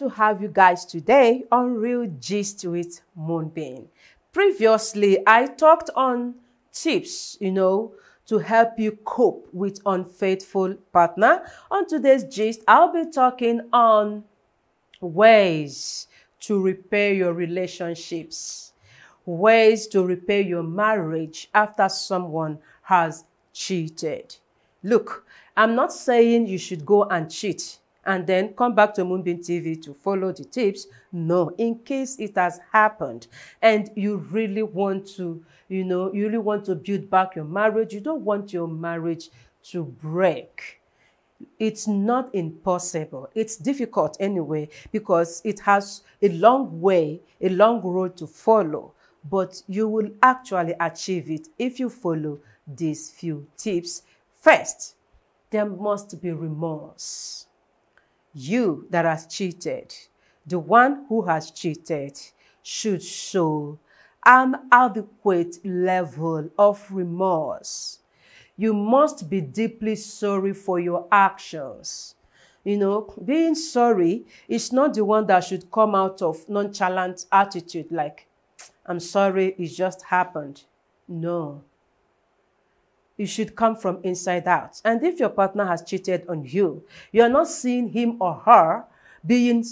to have you guys today on Real Gist with Moonbeam. Previously, I talked on tips, to help you cope with unfaithful partner. On today's gist, I'll be talking on ways to repair your relationships, ways to repair your marriage after someone has cheated. Look, I'm not saying you should go and cheat and then come back to Moonbeam TV to follow the tips. No, in case it has happened and you really want to, build back your marriage, you don't want your marriage to break. It's not impossible. It's difficult anyway because it has a long road to follow. But you will actually achieve it if you follow these few tips. First, there must be remorse. You that has cheated, the one who has cheated, should show an adequate level of remorse. You must be deeply sorry for your actions. Being sorry is not the one that should come out of nonchalant attitude like, I'm sorry, it just happened. No. It should come from inside out. And if your partner has cheated on you, you're not seeing him or her being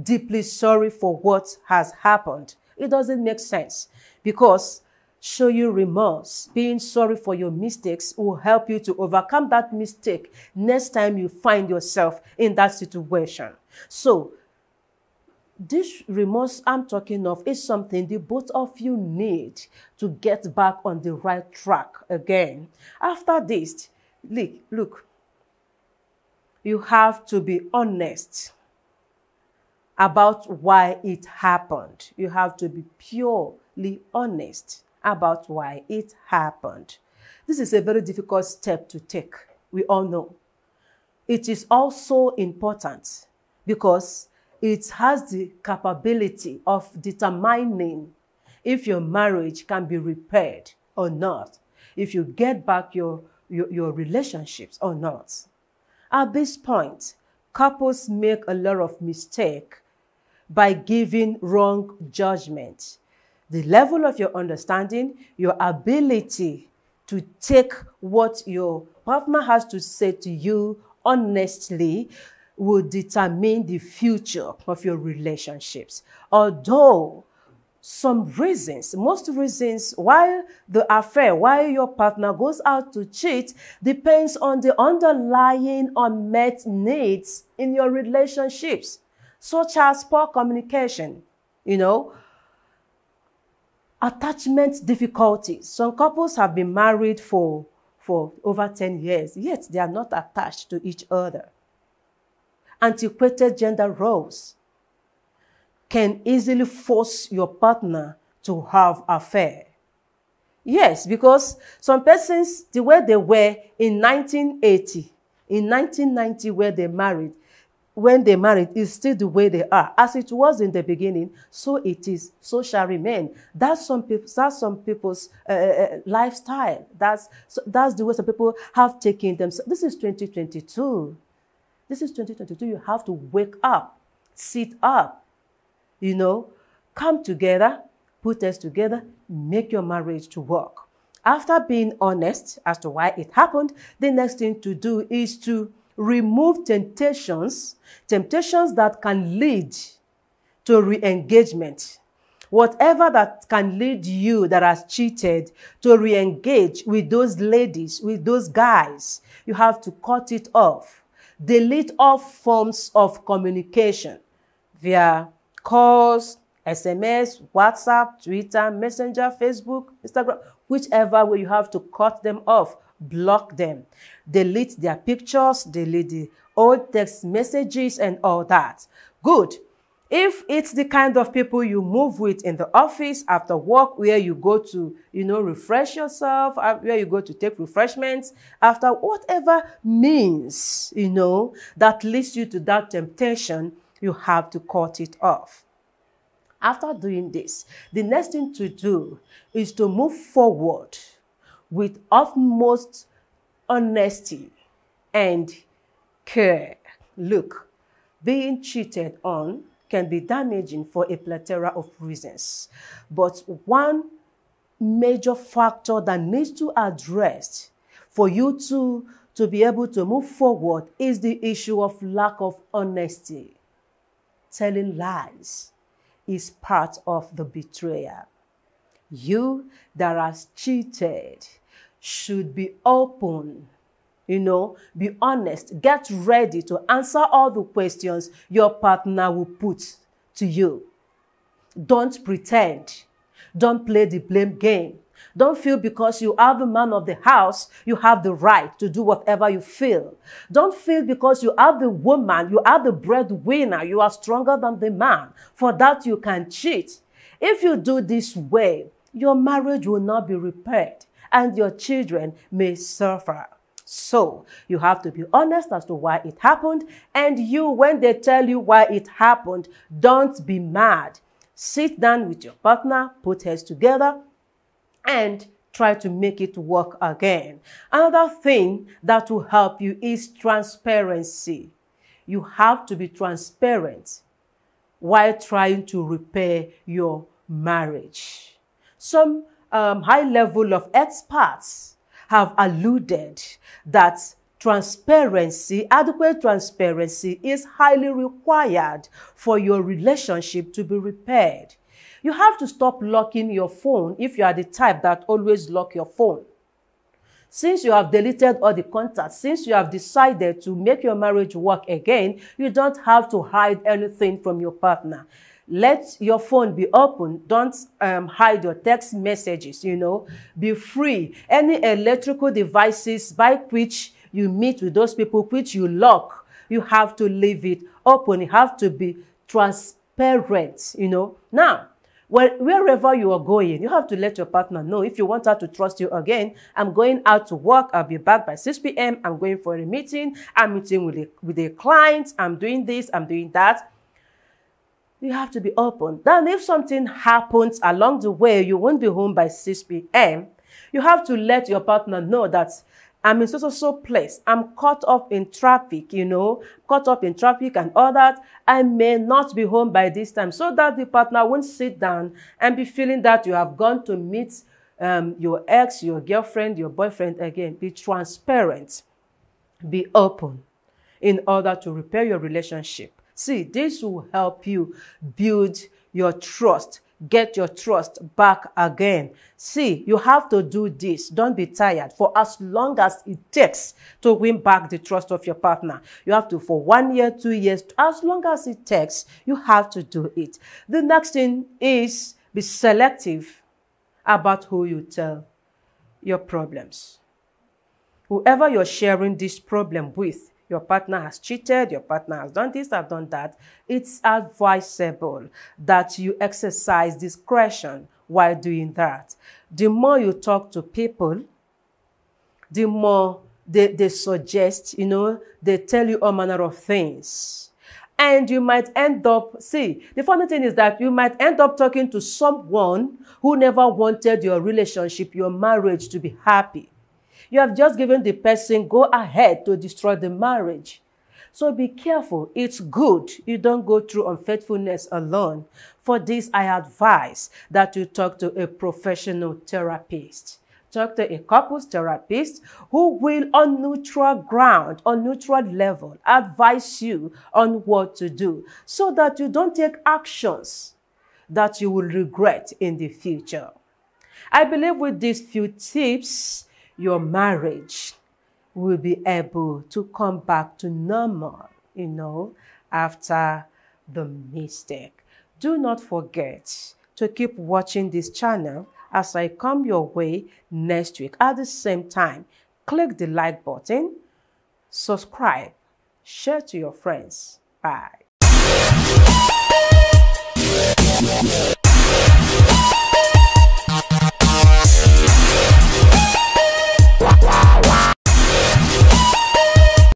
deeply sorry for what has happened. It doesn't make sense because show you remorse. Being sorry for your mistakes will help you to overcome that mistake next time you find yourself in that situation. So, this remorse I'm talking of is something the both of you need to get back on the right track again. After this, look, you have to be honest about why it happened. You have to be purely honest about why it happened. This is a very difficult step to take. We all know. It is also important because it has the capability of determining if your marriage can be repaired or not, if you get back your relationships or not. At this point, couples make a lot of mistakes by giving wrong judgment. The level of your understanding, your ability to take what your partner has to say to you honestly will determine the future of your relationships. Although most reasons why your partner goes out to cheat depends on the underlying unmet needs in your relationships, such as poor communication, attachment difficulties. Some couples have been married for over 10 years, yet they are not attached to each other. Antiquated gender roles can easily force your partner to have an affair. Yes, because some persons, the way they were in 1980, in 1990 when they married is still the way they are. As it was in the beginning, so it is, so shall remain. That's some people's lifestyle. That's the way some people have taken them. This is 2022. This is 2022. You have to wake up, sit up, come together, put us together, make your marriage to work. After being honest as to why it happened, the next thing to do is to remove temptations that can lead to re-engagement. Whatever that can lead you that has cheated to re-engage with those ladies, with those guys, you have to cut it off. Delete all forms of communication via calls, SMS, WhatsApp, Twitter, Messenger, Facebook, Instagram, whichever way you have to cut them off, block them. Delete their pictures, delete the old text messages and all that. Good. If it's the kind of people you move with in the office after work, where you go to, refresh yourself, where you go to take refreshments, after whatever means, that leads you to that temptation, you have to cut it off. After doing this, the next thing to do is to move forward with utmost honesty and care. Look, being cheated on can be damaging for a plethora of reasons. But one major factor that needs to address for you to be able to move forward is the issue of lack of honesty. Telling lies is part of the betrayal. You that has cheated should be open, be honest. Get ready to answer all the questions your partner will put to you. Don't pretend. Don't play the blame game. Don't feel because you are the man of the house, you have the right to do whatever you feel. Don't feel because you are the woman, you are the breadwinner, you are stronger than the man. For that you can cheat. If you do this way, your marriage will not be repaired and your children may suffer. So you have to be honest as to why it happened. And you, when they tell you why it happened, don't be mad. Sit down with your partner, put heads together, and try to make it work again. Another thing that will help you is transparency. You have to be transparent while trying to repair your marriage. Some high level of experts have alluded that transparency, adequate transparency, is highly required for your relationship to be repaired. You have to stop locking your phone if you are the type that always lock your phone. Since you have deleted all the contacts, since you have decided to make your marriage work again, you don't have to hide anything from your partner. Let your phone be open. Don't hide your text messages, Be free. Any electrical devices by which you meet with those people, which you lock, you have to leave it open. You have to be transparent, Now, wherever you are going, you have to let your partner know. If you want her to trust you again, I'm going out to work. I'll be back by 6 p.m. I'm going for a meeting. I'm meeting with a client. I'm doing this. I'm doing that. You have to be open. Then if something happens along the way, you won't be home by 6 p.m., you have to let your partner know that I'm in so place. I'm caught up in traffic, caught up in traffic and all that. I may not be home by this time, so that the partner won't sit down and be feeling that you have gone to meet your ex, your girlfriend, your boyfriend again. Be transparent. Be open in order to repair your relationship. See, this will help you build your trust. Get your trust back again. See, you have to do this. Don't be tired for as long as it takes to win back the trust of your partner. You have to, for 1 year, 2 years, as long as it takes, you have to do it. The next thing is be selective about who you tell your problems. Whoever you're sharing this problem with, your partner has cheated, your partner has done this, I've done that, it's advisable that you exercise discretion while doing that. The more you talk to people, the more they suggest, they tell you all manner of things. And you might end up, the funny thing is that you might end up talking to someone who never wanted your relationship, your marriage to be happy. You have just given the person go ahead to destroy the marriage. So be careful. It's good you don't go through unfaithfulness alone. For this, I advise that you talk to a professional therapist. Talk to a couples therapist who will, on neutral ground, on neutral level, advise you on what to do so that you don't take actions that you will regret in the future. I believe with these few tips, your marriage will be able to come back to normal, after the mistake. Do not forget to keep watching this channel as I come your way next week at the same time. Click the like button, subscribe, share to your friends. Bye.